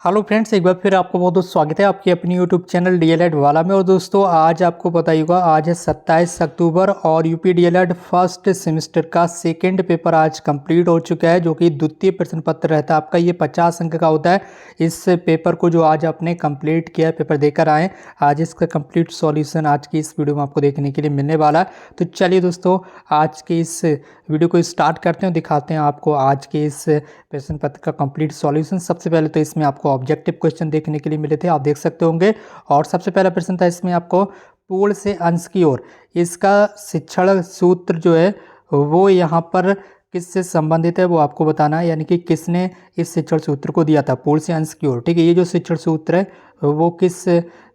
Hello friends, एक बार फिर आपको बहुत बहुत स्वागत है आपकी अपनी यूट्यूब चैनल डीएलएड वाला में। और दोस्तों आज आपको पता ही होगा, आज है 27 अक्टूबर और यूपी डीएलएड फर्स्ट सेमेस्टर का सेकंड पेपर आज कंप्लीट हो चुका है, जो कि द्वितीय प्रश्न पत्र रहता है आपका। ये 50 अंक का होता है। इस पेपर को जो आज आपने कंप्लीट किया है, पेपर देकर आए, आज इसका कंप्लीट सॉल्यूशन आज की इस वीडियो में आपको देखने के लिए मिलने वाला है। तो चलिए दोस्तों, आज के इस वीडियो को स्टार्ट करते हैं, दिखाते हैं आपको आज के इस प्रश्न पत्र का कंप्लीट सॉल्यूशन। सबसे पहले तो इसमें आपको ऑब्जेक्टिव क्वेश्चन देखने के लिए मिले थे, आप देख सकते होंगे। और सबसे पहला प्रश्न था इसमें आपको पूर्ण से अंश की ओर, इसका शिक्षण सूत्र जो है वो यहाँ पर किससे संबंधित है वो आपको बताना है, यानी कि किसने इस शिक्षण सूत्र को दिया था पूर्ण से अंश की ओर। ठीक है, ये जो शिक्षण सूत्र है वो किस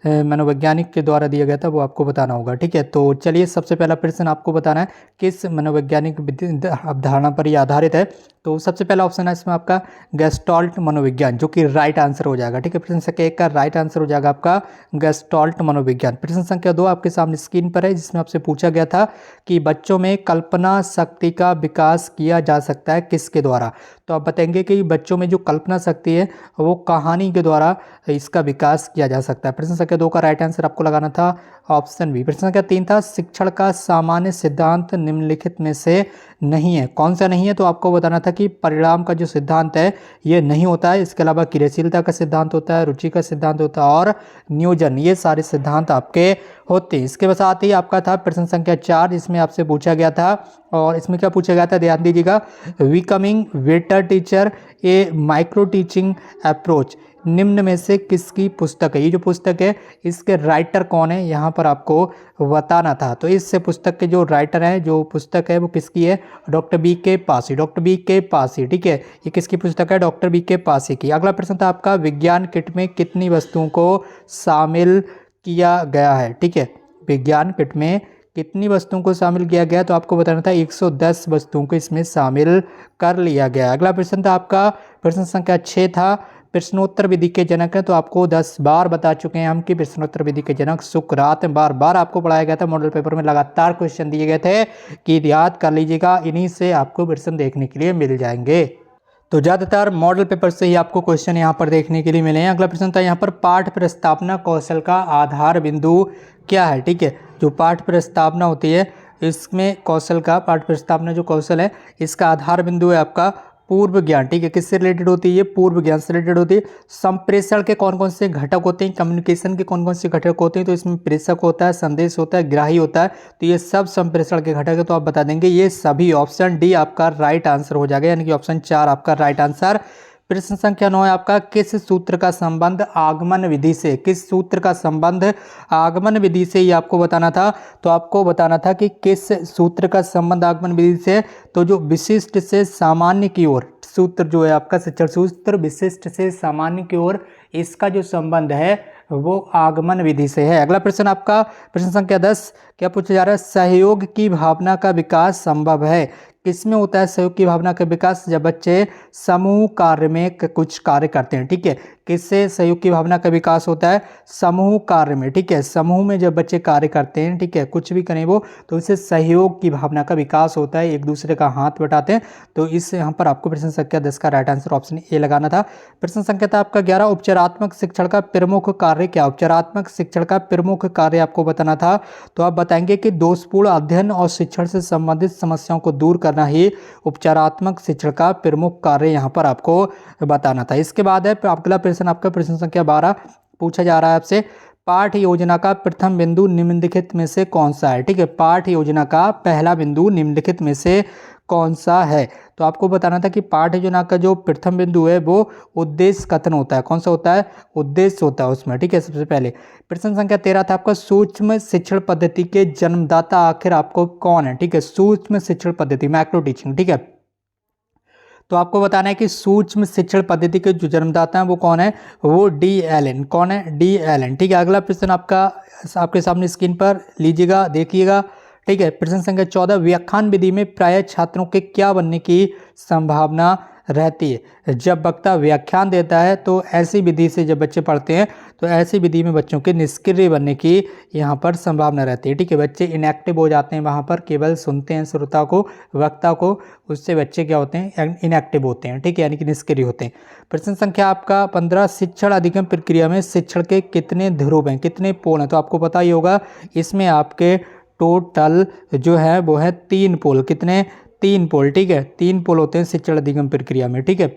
मनोवैज्ञानिक के द्वारा दिया गया था वो आपको बताना होगा। ठीक है, तो चलिए सबसे पहला प्रश्न आपको बताना है किस मनोवैज्ञानिक अवधारणा पर यह आधारित है। तो सबसे पहला ऑप्शन है इसमें आपका गेस्टाल्ट मनोविज्ञान, जो कि राइट आंसर हो जाएगा। ठीक है, प्रश्न संख्या 1 का राइट आंसर हो जाएगा आपका गेस्टाल्ट मनोविज्ञान। प्रश्न संख्या 2 आपके सामने स्क्रीन पर है, जिसमें आपसे पूछा गया था कि बच्चों में कल्पना शक्ति का विकास किया जा सकता है किसके द्वारा। तो आप बताएंगे कि बच्चों में जो कल्पना शक्ति है वो कहानी के द्वारा इसका विकास किया जा सकता है। प्रश्न संख्या 2 का राइट आंसर आपको लगाना था ऑप्शन बी। प्रश्न संख्या 3 था शिक्षण का सामान्य सिद्धांत निम्नलिखित में से नहीं है। कौन सा नहीं है, तो आपको बताना था कि परिणाम का जो सिद्धांत है ये नहीं होता है। इसके अलावा क्रियाशीलता का सिद्धांत होता है, रुचि का सिद्धांत होता है और नियोजन, ये सारे सिद्धांत आपके होते हैं। इसके साथ ही आपका था प्रश्न संख्या 4, जिसमें आपसे पूछा गया था, और इसमें क्या पूछा गया था ध्यान दीजिएगा, बिकमिंग बेटर टीचर ए माइक्रो टीचिंग अप्रोच निम्न में से किसकी पुस्तक है। ये जो पुस्तक है इसके राइटर कौन है यहाँ पर आपको बताना था। तो इस पुस्तक के जो राइटर हैं, जो पुस्तक है वो किसकी है, डॉक्टर बी के पासी। डॉक्टर बी के पासी, ठीक है, ये किसकी पुस्तक है, डॉक्टर बी के पासी की। अगला प्रश्न था आपका विज्ञान किट में कितनी वस्तुओं को शामिल किया गया है। ठीक है, विज्ञान किट में कितनी वस्तुओं को शामिल किया गया, तो आपको बताना था 110 वस्तुओं को इसमें शामिल कर लिया गया। अगला प्रश्न था आपका प्रश्न संख्या 6 था प्रश्नोत्तर विधि के जनक है। तो आपको 10 बार बता चुके हैं हम कि प्रश्नोत्तर विधि के जनक सुकरात, बार बार आपको पढ़ाया गया था। मॉडल पेपर में लगातार क्वेश्चन दिए गए थे कि याद कर लीजिएगा, इन्हीं से आपको प्रश्न देखने के लिए मिल जाएंगे। तो ज़्यादातर मॉडल पेपर से ही आपको क्वेश्चन यहाँ पर देखने के लिए मिले हैं। अगला प्रश्न था यहाँ पर पाठ प्रस्तावना कौशल का आधार बिंदु क्या है। ठीक है, जो पाठ प्रस्तावना होती है इसमें कौशल का, पाठ प्रस्तावना जो कौशल है इसका आधार बिंदु है आपका पूर्व ज्ञान। ठीक है, किससे रिलेटेड होती है, ये पूर्व ज्ञान से रिलेटेड होती है। संप्रेषण के कौन कौन से घटक होते हैं, कम्युनिकेशन के कौन कौन से घटक होते हैं, तो इसमें प्रेषक होता है, संदेश होता है, ग्राही होता है। तो ये सब संप्रेषण के घटक है, तो आप बता देंगे ये सभी। ऑप्शन डी आपका राइट आंसर हो जाएगा, यानी कि ऑप्शन 4 आपका राइट आंसर। प्रश्न संख्या 9 है आपका किस सूत्र का संबंध आगमन विधि से, किस सूत्र का संबंध आगमन विधि से, ये आपको बताना था। तो आपको बताना था कि किस सूत्र का संबंध आगमन विधि से, तो जो विशिष्ट से सामान्य की ओर सूत्र जो है आपका शिक्षण सूत्र, विशिष्ट से सामान्य की ओर इसका जो संबंध है वो आगमन विधि से है। अगला प्रश्न आपका प्रश्न संख्या 10 क्या पूछा जा रहा है, सहयोग की भावना का विकास संभव है। किसमें होता है सहयोग की भावना का विकास, जब बच्चे समूह कार्य में कुछ कार्य करते हैं। ठीक है, किससे सहयोग की भावना का विकास होता है, समूह कार्य में। ठीक है, समूह में जब बच्चे कार्य करते हैं, ठीक है, कुछ भी करें वो, तो इससे सहयोग की भावना का विकास होता है, एक दूसरे का हाथ बटाते हैं। तो इस यहाँ पर आपको प्रश्न संख्या 10 का राइट आंसर ऑप्शन ए लगाना था। प्रश्न संख्या था आपका 11 उपचारात्मक शिक्षण का प्रमुख कार्य क्या। उपचारात्मक शिक्षण का प्रमुख कार्य आपको बताना था। तो आप बताएंगे कि दोषपूर्ण अध्ययन और शिक्षण से संबंधित समस्याओं को दूर करना ही उपचारात्मक शिक्षण का प्रमुख कार्य यहाँ पर आपको बताना था। इसके बाद है अगला प्रश्न आपका प्रश्न संख्या 12 पूछा जा रहा है आपसे, पाठ योजना का प्रथम बिंदु निम्नलिखित में से कौन सा है। ठीक है, पाठ योजना का पहला बिंदु निम्नलिखित में से कौन सा है। तो आपको बताना था कि पाठ योजना का जो प्रथम बिंदु है वो उद्देश्य कथन होता है। कौन सा होता है, उद्देश्य होता है उसमें। ठीक है, सबसे पहले प्रश्न संख्या 13 था आपका सूक्ष्म शिक्षण पद्धति के जन्मदाता आखिर आपको कौन है। ठीक है, सूक्ष्म शिक्षण पद्धति माइक्रो टीचिंग। ठीक है, तो आपको बताना है कि सूक्ष्म शिक्षण पद्धति के जो जन्मदाता हैं वो कौन है, वो डी एलन। कौन है, डी एलन। ठीक है, अगला प्रश्न आपका आपके सामने स्क्रीन पर लीजिएगा, देखिएगा। ठीक है, प्रश्न संख्या 14 व्याख्यान विधि में प्राय छात्रों के क्या बनने की संभावना रहती है। जब वक्ता व्याख्यान देता है तो ऐसी विधि से जब बच्चे पढ़ते हैं तो ऐसी विधि में बच्चों के निष्क्रिय बनने की यहाँ पर संभावना रहती है। ठीक है, बच्चे इनएक्टिव हो जाते हैं, वहाँ पर केवल सुनते हैं श्रोता को, वक्ता को, उससे बच्चे क्या होते हैं, इनएक्टिव होते हैं। ठीक है, यानी कि निष्क्रिय होते हैं। प्रश्न संख्या आपका 15, शिक्षण अधिगम प्रक्रिया में शिक्षण के कितने ध्रुव हैं, कितने पोल हैं? तो आपको पता ही होगा, इसमें आपके टोटल जो है वो है 3 पोल। कितने? 3 पोल। ठीक है, 3 पोल होते हैं शिक्षण अधिगम प्रक्रिया में। ठीक है,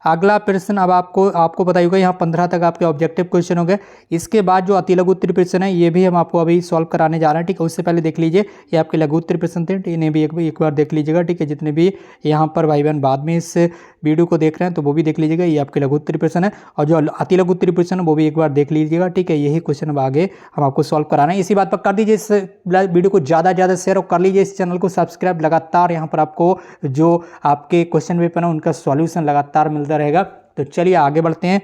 अगला प्रश्न अब आपको पता ही होगा, यहाँ 15 तक आपके ऑब्जेक्टिव क्वेश्चन हो गए। इसके बाद जो अति लघु उत्तरीय प्रश्न है ये भी हम आपको अभी सॉल्व कराने जा रहे हैं। ठीक है, उससे पहले देख लीजिए ये आपके लघु उत्तरीय प्रश्न थे, इन्हें भी एक बार देख लीजिएगा। ठीक है, जितने भी यहाँ पर भाई बहन बाद में इस वीडियो को देख रहे हैं तो वो भी देख लीजिएगा, ये आपके लघु उत्तरीय प्रश्न है। और जो अति लघु उत्तरीय प्रश्न है वो भी एक बार देख लीजिएगा। ठीक है, यही क्वेश्चन अब आगे हम आपको सॉल्व कराना है। इसी बात पर कर दीजिए इस वीडियो को ज़्यादा से ज़्यादा शेयर और कर लीजिए इस चैनल को सब्सक्राइब। लगातार यहाँ पर आपको जो आपके क्वेश्चन पेपर है उनका सॉल्यूशन लगातार मिलता रहेगा। तो चलिए आगे बढ़ते हैं।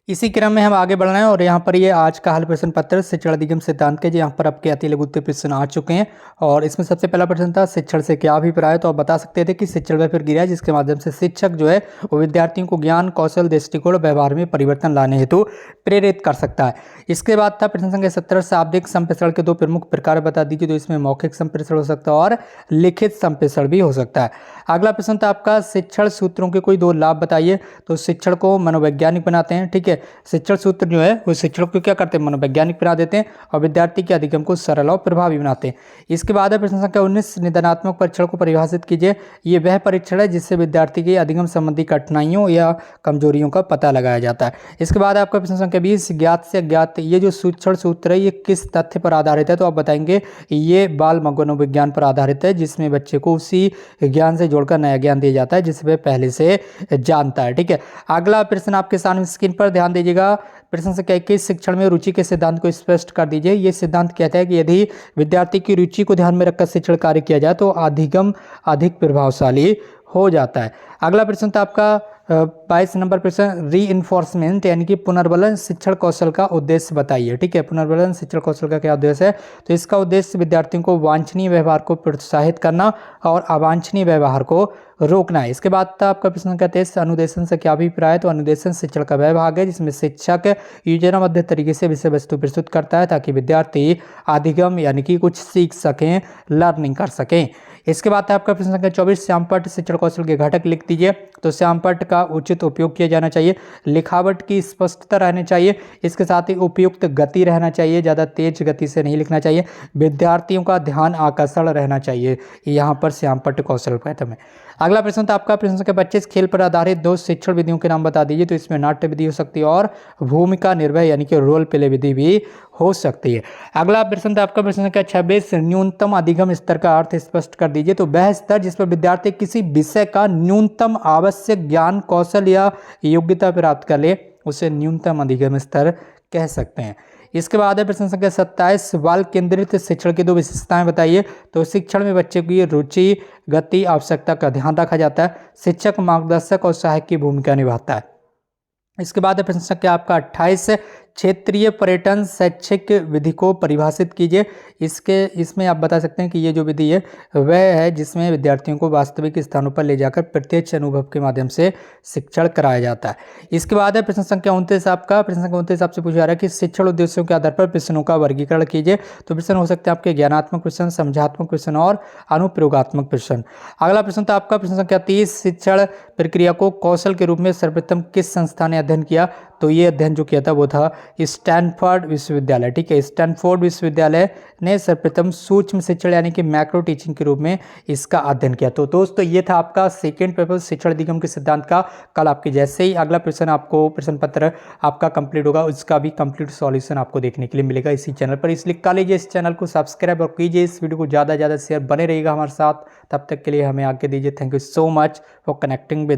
इसी क्रम में हम आगे बढ़ रहे हैं और यहाँ पर ये आज का हल प्रश्न पत्र शिक्षण अधिगम सिद्धांत के, जो यहाँ पर आपके अति लघु उत्तरीय प्रश्न आ चुके हैं। और इसमें सबसे पहला प्रश्न था, शिक्षण से क्या अभिप्राय है? तो आप बता सकते थे कि शिक्षण वह प्रक्रिया है जिसके माध्यम से शिक्षक जो है वो विद्यार्थियों को ज्ञान, कौशल, दृष्टिकोण और व्यवहार में परिवर्तन लाने हेतु प्रेरित कर सकता है। इसके बाद था प्रश्न संख्या 17, शाब्दिक संप्रेषण के 2 प्रमुख प्रकार बता दीजिए। तो इसमें मौखिक संप्रेषण हो सकता है और लिखित संप्रेषण भी हो सकता है। अगला प्रश्न था आपका, शिक्षण सूत्रों के कोई 2 लाभ बताइए। तो शिक्षण को मनोवैज्ञानिक बनाते हैं। ठीक है, शिक्षण सूत्र जो है वो शिक्षण को क्या करते हैं, मनोवैज्ञानिक बना देते हैं और विद्यार्थी के अधिगम को सरल और प्रभावी बनाते हैं। इसके बाद है प्रश्न संख्या 19, निदानात्मक परीक्षण को परिभाषित कीजिए। ये वह परीक्षण है जिससे विद्यार्थी के अधिगम संबंधी कठिनाइयों या कमजोरियों का पता लगाया जाता है। इसके बाद आपका प्रश्न संख्या 20, ज्ञात से अज्ञात, ये जो शिक्षण सूत्र है ये किस तथ्य पर आधारित है? तो आप बताएंगे ये बाल मनोविज्ञान पर आधारित है, जिसमें बच्चे को उसी ज्ञान से जोड़कर नया ज्ञान दिया जाता है जिसे वह पहले से जानता है। ठीक है, अगला प्रश्न आपके सामने स्क्रीन पर ध्यान दीजिएगा। प्रश्न संख्या 21, शिक्षण में रुचि के सिद्धांत को स्पष्ट कर दीजिए। यह सिद्धांत कहता है कि यदि विद्यार्थी की रुचि को ध्यान में रखकर शिक्षण कार्य किया जाए तो अधिगम अधिक प्रभावशाली हो जाता है। अगला प्रश्न था आपका 22 नंबर प्रश्न, रीइंफोर्समेंट यानी कि पुनर्बलन शिक्षण कौशल का उद्देश्य बताइए। ठीक है, पुनर्बलन शिक्षण कौशल का क्या उद्देश्य है? तो इसका उद्देश्य विद्यार्थियों को वांछनीय व्यवहार को प्रोत्साहित करना और अवांछनीय व्यवहार को रोकना है। इसके बाद था आपका प्रश्न संख्या 23, अनुदेशन से क्या अभिप्राय है? तो अनुदेशन शिक्षण का वह भाग है जिसमें शिक्षक योजनाबद्ध तरीके से विषय वस्तु प्रस्तुत करता है ताकि विद्यार्थी अधिगम यानी कि कुछ सीख सकें, लर्निंग कर सकें। इसके बाद है आपका प्रश्न संख्या 24, श्यामपट्ट शिक्षण कौशल के घटक लिख दीजिए। तो श्यामपट्ट का उचित उपयोग किया जाना चाहिए, लिखावट की स्पष्टता रहनी चाहिए, इसके साथ ही उपयुक्त गति रहना चाहिए, ज़्यादा तेज गति से नहीं लिखना चाहिए, विद्यार्थियों का ध्यान आकर्षण रहना चाहिए। यहाँ पर श्यामपट्ट कौशल प्रथम है। अगला प्रश्न था आपका प्रश्न संख्या 25, खेल पर आधारित 2 शिक्षण विधियों के नाम बता दीजिए। तो इसमें नाट्य विधि हो सकती है और भूमिका निर्वह यानी कि रोल प्ले विधि भी हो सकती है। अगला प्रश्न था आपका प्रश्न संख्या 26, न्यूनतम अधिगम स्तर का अर्थ स्पष्ट कर दीजिए। तो वह स्तर जिस पर विद्यार्थी किसी विषय का न्यूनतम आवश्यक ज्ञान, कौशल या योग्यता प्राप्त कर ले उसे न्यूनतम अधिगम स्तर कह सकते हैं। इसके बाद है प्रश्न संख्या 27, बाल केंद्रित शिक्षण की 2 विशेषताएं बताइए। तो शिक्षण में बच्चे की रुचि, गति, आवश्यकता का ध्यान रखा जाता है, शिक्षक मार्गदर्शक और सहायक की भूमिका निभाता है। इसके बाद है प्रश्न संख्या आपका 28, क्षेत्रीय पर्यटन शैक्षिक विधि को परिभाषित कीजिए। इसमें आप बता सकते हैं कि ये जो विधि है वह है जिसमें विद्यार्थियों को वास्तविक स्थानों पर ले जाकर प्रत्यक्ष अनुभव के माध्यम से शिक्षण कराया जाता है। इसके बाद है प्रश्न संख्या 29 आपका। प्रश्न संख्या 29 आपसे पूछा जा रहा है कि शिक्षण उद्देश्यों के आधार पर प्रश्नों का वर्गीकरण कीजिए। तो प्रश्न हो सकते हैं आपके ज्ञानात्मक प्रश्न, समझात्मक प्रश्न और अनुप्रयोगात्मक प्रश्न। अगला प्रश्न था आपका प्रश्न संख्या 30, शिक्षण प्रक्रिया को कौशल के रूप में सर्वप्रथम किस संस्था ने अध्ययन किया? तो ये अध्ययन जो किया था वो था स्टैनफोर्ड विश्वविद्यालय। ठीक है, स्टैनफोर्ड विश्वविद्यालय ने सर्वप्रथम सूक्ष्म शिक्षण यानी कि मैक्रो टीचिंग के रूप में इसका अध्ययन किया। तो दोस्तों ये था आपका सेकंड पेपर शिक्षण अधिगम के सिद्धांत का। कल आपके जैसे ही अगला प्रश्न आपको प्रश्न पत्र आपका कंप्लीट होगा उसका भी कंप्लीट सॉल्यूशन आपको देखने के लिए मिलेगा इसी चैनल पर। इसलिए कर लीजिए इस चैनल को सब्सक्राइब और कीजिए इस वीडियो को ज़्यादा से ज़्यादा शेयर, बने रहिएगा हमारे साथ। तब तक के लिए हमें आगे दीजिए। Thank you so much for connecting with